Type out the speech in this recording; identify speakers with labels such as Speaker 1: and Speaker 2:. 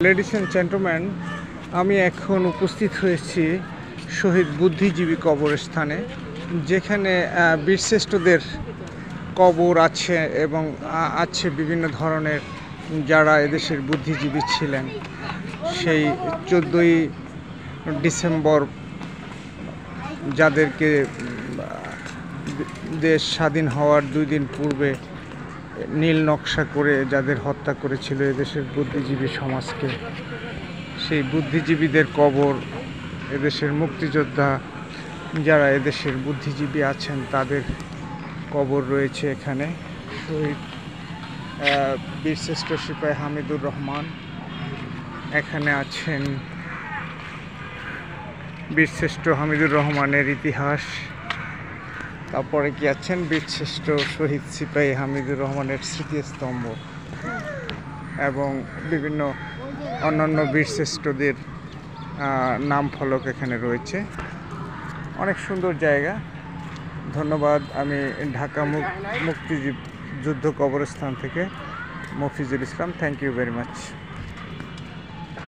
Speaker 1: Ladies and gentleman, আমি এখন উপস্থিত হয়েছি শহীদ বুদ্ধিজীবী কবরস্থানে, যেখানে বীরশ্রেষ্ঠদের কবর আছে এবং আছে বিভিন্ন ধরনের যারা এদেশের বুদ্ধিজীবী ছিলেন। সেই 14ই ডিসেম্বর যাদেরকে দেশ স্বাধীন হওয়ার 2 দিন পূর্বে নীল নকশা করে যাদের হত্যা করেছিল এদেশের বুদ্ধিজীবী সমাজকে, সেই বুদ্ধিজীবীদের কবর, এদেশের মুক্তিযোদ্ধা যারা এদেশের বুদ্ধিজীবী আছেন তাদের কবর রয়েছে এখানে। শহীদ বীরশ্রেষ্ঠ সিপাহী হামিদুর রহমান এখানে আছেন। বীরশ্রেষ্ঠ হামিদুর রহমানের ইতিহাস, তারপরে কি আছেন বীরশ্রেষ্ঠ শহীদ সিপাহী হামিদুর রহমানের স্মৃতিস্তম্ভ এবং বিভিন্ন অন্যান্য বীরশ্রেষ্ঠদের নাম ফলক এখানে রয়েছে। অনেক সুন্দর জায়গা। ধন্যবাদ। আমি ঢাকা মুক্তিযুদ্ধ কবরস্থান থেকে Mofizul Islam. Thank you very much.